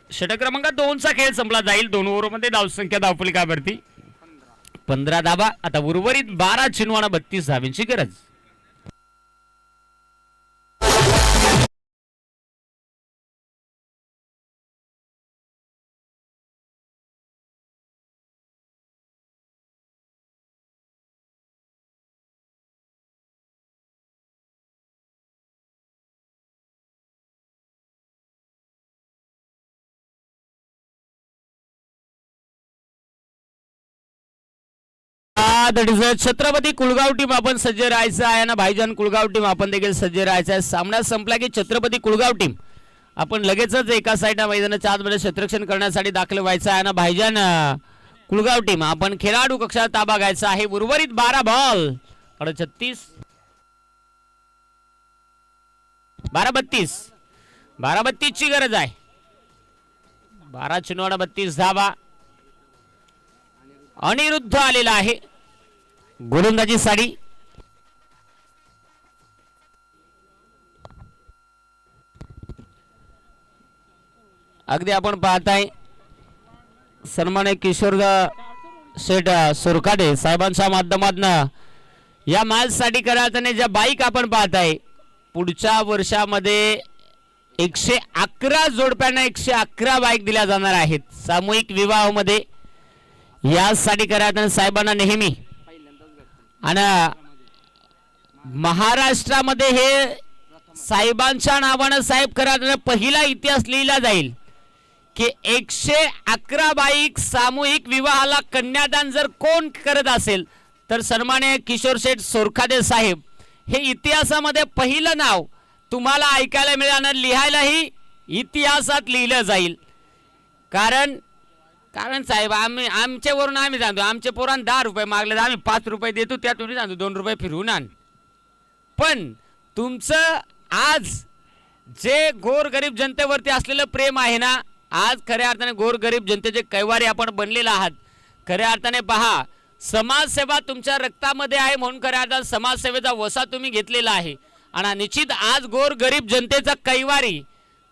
षटक क्रमांक 2 चा खेळ संपला जाईल 2 ओव्हरमध्ये धावसंख्या धावफलकावरती 15 धावा आता उर्वरित 12 चेंडू 32 धावांची गरज छत्रपती कुळगाव टीम आपण सज्ज राहायचं आहे ना भाईजान कुळगाव टीम आपण देखील सज्ज राहायचं आहे सामना संपला की छत्रपती कुळगाव टीम आपण लगेचच एका साईडला मैदानाच्या आतमध्ये क्षेत्ररक्षण करण्यासाठी दाखल व्हायचं आहे ना भाईजान कुळगाव टीम आपण खेळाडू कक्षात ताबा घ्यायचा आहे उर्वरित 12 बॉल 36 12-32 ची गरज आहे 12 चेंडू 32 धावा अनिरुद्ध आलेला आहे गोलंदाजी साडी अगदी आपण पाहताय सन्मान्य किशोर शेठ सुरकाडे साहेबांच्या माध्यमातून या मॅचसाठी करायचं ज्या बाईक आपण पाहताय पुढच्या वर्षामध्ये 111 जोडप्यांना 111 बाईक दिल्या जाणार आहेत सामूहिक विवाहामध्ये. यासाठी करायचं साहेबांना नेहमी आणि महाराष्ट्रामध्ये हे साहेबांच्या नावानं साहेब करायचं पहिला इतिहास लिहिला जाईल की 111 बाईक सामूहिक विवाहाला कन्यादान जर कोण करत असेल तर सन्माननीय किशोर शेठ सोरखादे साहेब हे इतिहासामध्ये पहिलं नाव तुम्हाला ऐकायला मिळालं, लिहायलाही इतिहासात लिहिलं जाईल. कारण साहेब आमच्यावरून आम्ही सांगतो आमच्या पोरांना 10 रुपये मागले तर आम्ही 5 रुपये देतो, त्यातून सांगतो 2 रुपये फिरवून आण. पण तुमचं आज जे गोरगरीब जनतेवरती असलेलं प्रेम आहे ना, आज खऱ्या अर्थाने गोरगरीब जनतेचे कैवारी आपण बनलेला आहात. खऱ्या अर्थाने पहा, समाजसेवा तुमच्या रक्तामध्ये आहे म्हणून खऱ्या अर्थाने समाजसेवेचा वसा तुम्ही घेतलेला आहे. आणि निश्चित आज गोरगरीब जनतेचा कैवारी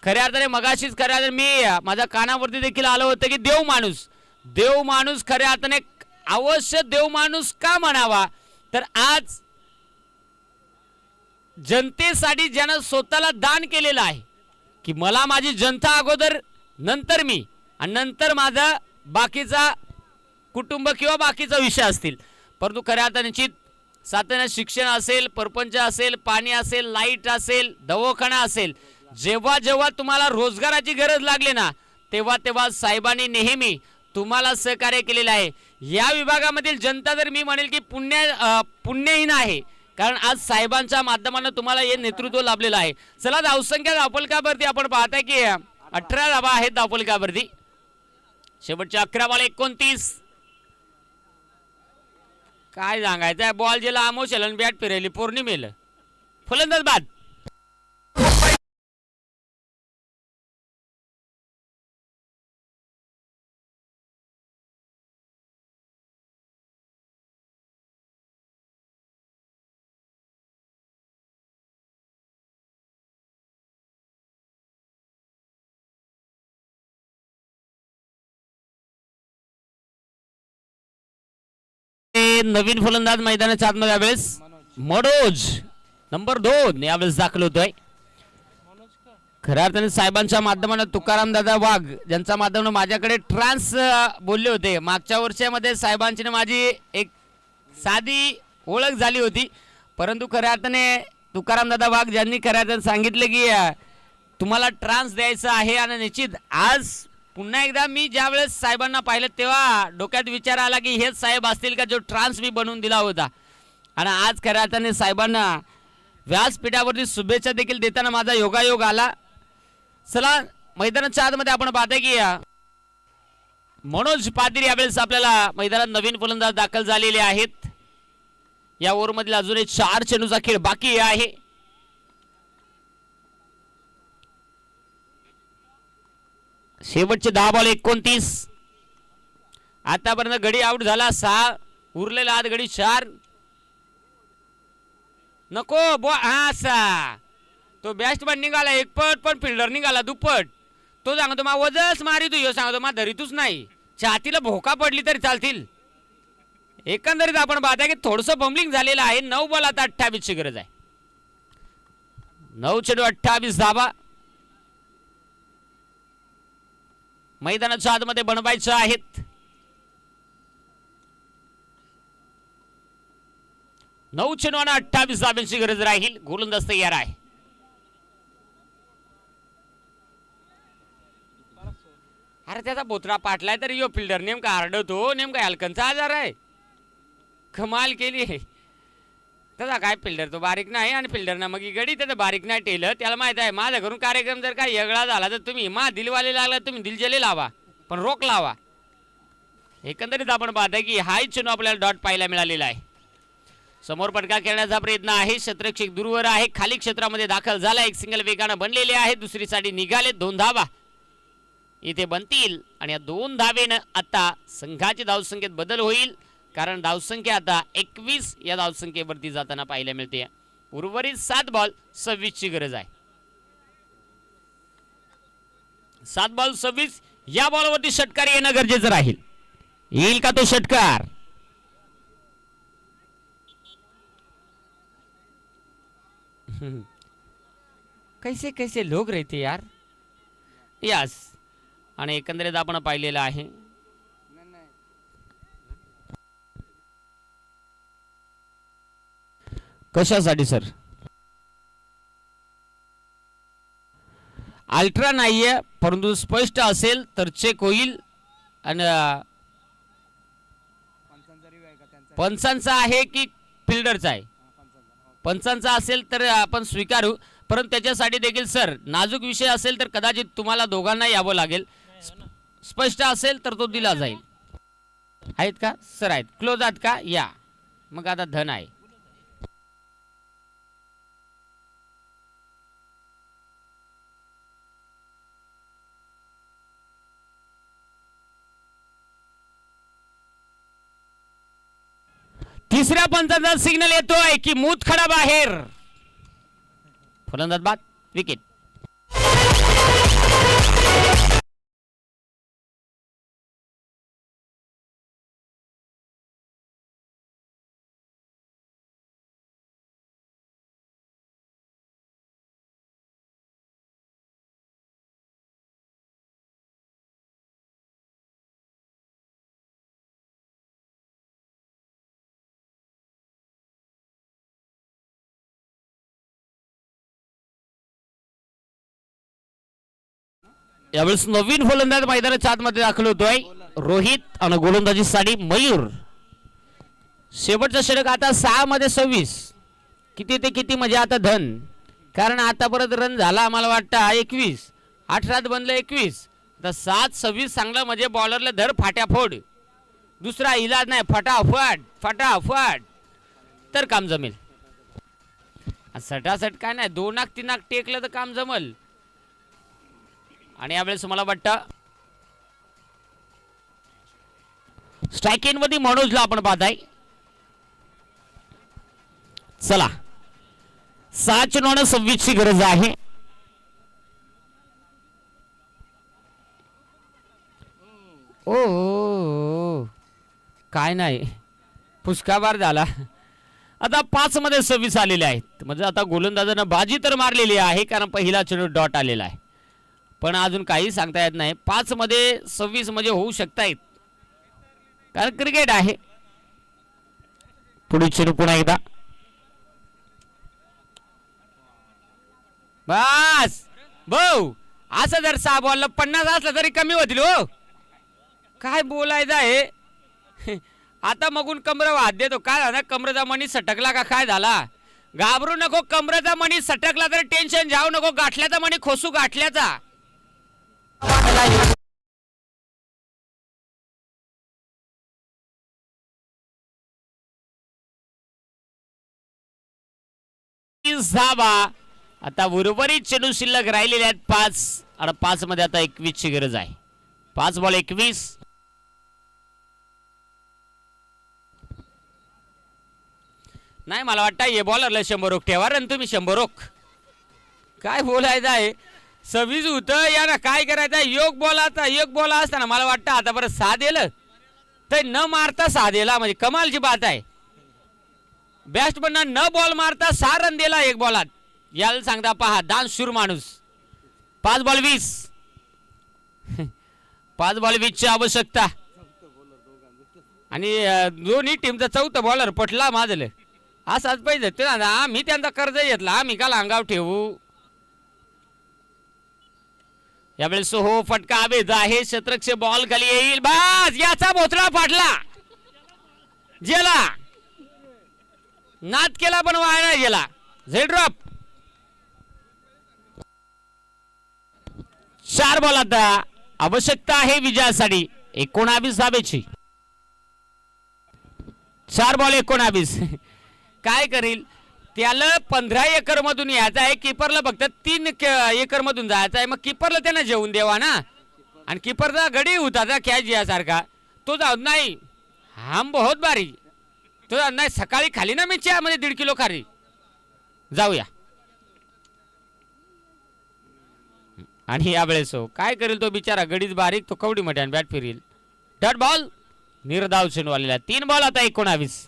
खऱ्या अर्थाने मगाशीच खऱ्या अर्थाने मी माझ्या कानावरती देखील आलं होतं की देव माणूस खऱ्या अर्थाने अवश्य देव माणूस का म्हणावा, तर आज जनतेसाठी ज्यानं स्वतःला दान केलेलं आहे की मला माझी जनता अगोदर, नंतर मी आणि नंतर माझा बाकीचा कुटुंब किंवा बाकीचा विषय असतील. परंतु खऱ्या अर्थाने निश्चित सातत्याने शिक्षण असेल, परपंच असेल, पाणी असेल, लाईट असेल, दवाखाना असेल, जेव्हा जेव्हा तुम्हाला रोजगाराची गरज लागली ना तेव्हा साहेबांनी नेहमी तुम्हाला सहकार्य केलेलं आहे. या विभागामधील जनता तर मी म्हणेल की पुण्यहीन आहे, कारण आज साहेबांच्या माध्यमाने तुम्हाला हे नेतृत्व लाभलेलं आहे. चला धावसंख्या धावफलकावरती आपण पाहताय की 18 धावा आहेत धावफलकावरती. शेवटच्या 11 बॉल 29. काय सांगायचं, बॉल जेला आमोशेला बॅट फिरायली पौर्णिमेला. फलंदाज बाद. नवीन फलंदाज मैदानाच्या आतमध्ये यावेळेस मनोज नंबर 2 यावेळेस दाखल होतोय. खऱ्या अर्थाने साहेबांच्या माध्यमातून तुकाराम दादा वाघ ज्यांच्या माध्यमातून माझ्याकडे ट्रान्स बोलले होते. मागच्या वर्षामध्ये साहेबांची माझी एक साधी ओळख झाली होती, परंतु खऱ्या अर्थाने तुकाराम दादा वाघ ज्यांनी खऱ्या अर्थाने सांगितले की तुम्हाला ट्रान्स द्यायचं आहे. आणि निश्चित आज पुन्हा एकदा मी ज्या वेळेस साहेबांना पाहिलं तेव्हा डोक्यात विचार आला की हेच साहेब असतील का जो ट्रान्स मी बनवून दिला होता. आणि आज खऱ्या अर्थाने साहेबांना व्यासपीठावरती शुभेच्छा देखील देताना माझा योगायोग आला. चला मैदानाच्या आतमध्ये आपण पाहतोय की मनोज पाटील यावेळेस आपल्याला मैदानात नवीन फलंदाज दाखल झालेले आहेत. या ओव्हरमधील अजून 4 चेंडूचा खेळ बाकी आहे. शेवटचे 10 बॉल 29. आतापर्यंत गडी आउट झाला 6, उरलेला आत गडी 4. नको असा तो बॅट्समॅन निघाला 1 पट, पण फिल्डर निघाला 2 पट. तो सांगतो मा वजच मारी तू, सांगतो मा धरीतूच नाही. छातीला भोका पडली तरी चालतील. एकंदरीत आपण पाहता की थोडस बम्बलिंग झालेलं आहे. 9 बॉल आता 28 ची गरज आहे. 9 चेंडू 28 धावा मैदानाच्या आतमध्ये बनवायचं आहेत. 9 चेंडू आणि 28 धाब्यांची गरज राहील. गोलंदाज तयार आहे. अरे त्याचा बोत्रा पाटलाय तरी यो फिल्डर नेमका आरडतो, नेमका हलकनचा आजार आहे. कमाल केली आहे. त्याचा काय फिल्डर तो बारीक नाही आणि फिल्डरना मग गडी त्याचं बारीक नाही टेलं. त्याला माहित आहे माझ्या घरून कार्यक्रम जर काय वेगळा झाला तर तुम्ही दिलवाले लागला तुम्ही दिलजले लावा, पण रोख लावा. एकंदरीत आपण पाहताय की हाय चेंडू आपल्याला डॉट पाहायला मिळालेला आहे. समोर पटका खेळण्याचा प्रयत्न आहे. क्षेत्ररक्षक दूरवर आहे, खाली क्षेत्रामध्ये दाखल झाला. एक सिंगल वेगानं बनलेले आहे. दुसरीसाठी निघाले. 2 धावा इथे बनतील आणि या 2 धावेनं आता संघाची धावसंख्येत बदल होईल, कारण धावसंख्या आता 21 या धावसंख्येवरती जाताना पाहायला मिळते. उर्वरित 7 बॉल 26 ची गरज आहे. 7 बॉल 26. या बॉलवरती षटकार येणं गरजेचं राहील. येईल का तो षटकार? कैसे कैसे लोग रहते यार. यस. आणि एकंदरीत आपण पाहिलेलं आहे नाही नाही कशासाठी सर. अल्ट्रा नाहीये परंतु स्पष्ट असेल तर चेक होईल. आणि पंचांचा रिव्ह्यू आहे का त्यांचा पंचांचा आहे की फिल्डरचा आहे. पंचांचा पंचांचा असेल तर आपण स्वीकारू. परंतु त्याच्यासाठी देखील सर नाजूक विषय असेल तर कदाचित तुम्हाला दोघांना यावं लागेल. स्पष्ट असेल तर तो दिला जाईल. आहेत का सर. आहेत क्लोज आहात का. या मग आता धन आहे. तिसऱ्या पंचाचा सिग्नल येतोय की मुतखडा बाहेर. फलंदाज बाद विकेट. यावेळेस नवीन फलंदाज मैदानाच्या आतमध्ये दाखल होतोय रोहित आणि गोलंदाजीसाठी मयूर. शेवटचं षटक आता 6 मध्ये 26. किती ते किती म्हणजे आता धन. कारण आता परत रन झाला आम्हाला वाटतं 21. 18 बनलं 21. आता 7-26 चांगलं म्हणजे बॉलरला धर फाट्याफोड. दुसरा इलाज नाही. फटाफट फटाफट तर काम जमेल. सटासट काय नाही 2-3 टेकलं तर काम जमल. आणि यावेळेस मला वाटतं स्ट्राईक मध्ये मनोजला आपण पाहताय. चला 6-26 ची गरज आहे. ओ काय नाही पुष्काबार झाला. आता 5 मध्ये 26 आलेले आहेत. म्हणजे आता गोलंदाजानं बाजी तर मारलेली आहे कारण पहिला चेंडू डॉट आलेला आहे. पण अजून काही सांगता येत नाही. 5 मध्ये 26 म्हणजे होऊ शकतायत कारण क्रिकेट आहे. पुढे चेंडू पुन्हा एकदा. बस भाऊ असं जर 6 बॉलला 50 असलं तरी कमी होतील हो. काय बोलायचं आहे. आता मगून कमर वाद देतो. काय झालं कमरेचा मणी सटकला का काय झाला. घाबरू नको. कमरेचा मणी सटकला तर टेन्शन जाऊ नको. गाठल्याचा मणी खोसू गाठल्याचा. धाबा. आता उर्वरित चेंडू शिल्लक राहिलेले आहेत 5 आणि 5 मध्ये आता 21 ची गरज आहे. 5 बॉल 21. नाही मला वाटतं हे बॉलरला 100 रोख ठेवा आणि तुम्ही 100 रोख. काय बोलायचं आहे. 26 होतं या ना काय करायचं. योग बॉल असताना मला वाटतं आता बरं 6 दिलं तर न मारता 6 दिला म्हणजे कमालची बात आहे. बॅट्समन न बॉल मारता 6 रन दिला 1 बॉलात. याला सांगता पहा दानशूर माणूस. 5 बॉल 20. 5 बॉल 20 ची आवश्यकता. आणि दोन्ही टीमचा 4था बॉलर पटला माझलं. असाच पाहिजे ते ना. आम्ही त्यांचा कर्ज घेतला आम्ही काल अंगाव ठेवू. यावेळेस हो फटका आवेद आहे. शतरक्षे बॉल खाली येईल. बस याचा बोथळा फाटला. गेला नाद केला पण वाया गेला. Z drop. 4 बॉल आता आवश्यकता आहे विजयासाठी 19 धावेची. 4 बॉल 19. काय करील त्याला 15 एकर मधून यायचं आहे. किपरला फक्त 3 एकर मधून जायचं आहे. मग किपरला त्यांना जेवून देवा ना. आणि किपरचा गडी होता कॅच यासारखा तो जाऊ नाही. हम बहुत बारी तो नाही. सकाळी खाली ना मी चहा मध्ये 1.5 किलो खारी. जाऊया. आणि यावेळेस हो काय करेल तो बिचारा गडीच बारीक तो कवडी मट्यान बॅट फिरील. डॉट बॉल निर्धाव चेंडू आलेला. 3 बॉल आता 19.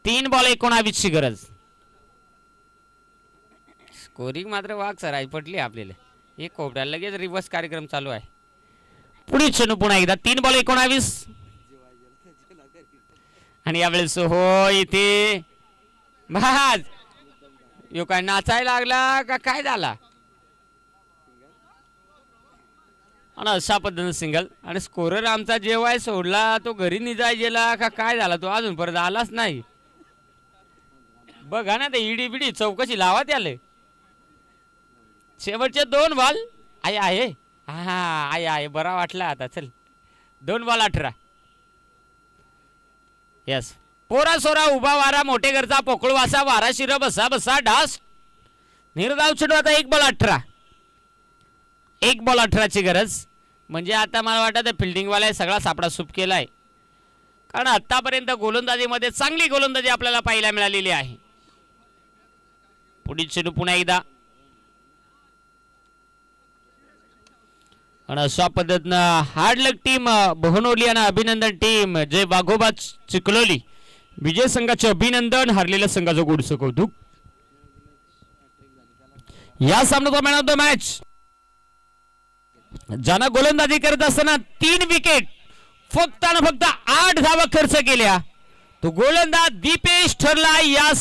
3 बॉल 19 ची गरज. स्कोरिंग मात्र वाघ सर आहे पटली आपल्याला. एक कोपऱ्याला लगेच रिव्हर्स कार्यक्रम चालू आहे. पुढे चेंडू पुन्हा एकदा 3 बॉल 19 आणि यावेळेस हो इथे बस यो काय नाचायला लागला का काय झाला आणि अशा पद्धतीनं सिंगल. आणि स्कोरर आमचा जेव्हा सोडला तो घरी निजाय गेला का काय झाला तो अजून परत आलाच नाही. बघा ना ते इडी बिडी चौकशी लावा त्याले. शेवटचे 2 बॉल आहे हा आहे बरा वाटला आता. चल 2 बॉल 18. यस पोरा सोरा उभा वारा मोठे घरचा पोकळ वासा वारा शिर बसा बसा डास निर्धाव चेंडू. आता 1 बॉल 18. 1 बॉल 18 ची गरज. म्हणजे आता मला वाटतं फिल्डिंगवाला सगळा सापडा सूप केलाय. कारण आतापर्यंत गोलंदाजीमध्ये चांगली गोलंदाजी आपल्याला पाहायला मिळालेली आहे. पुढील चेंडू पुन्हा एकदा आणि अशा पद्धतीनं हार्ड लक टीम बहनोली आणि अभिनंदन टीम जय वाघोबा चिखलोली विजय संघाचे अभिनंदन. हरलेल्या संघाचं गोडसं कौतुक. या सामन्याचा मॅन ऑफ द मॅच ज्यानं गोलंदाजी करत असताना 3 विकेट फक्त आणि फक्त 8 धावा खर्च केल्या तो गोलंदाज दीपेश ठरला. या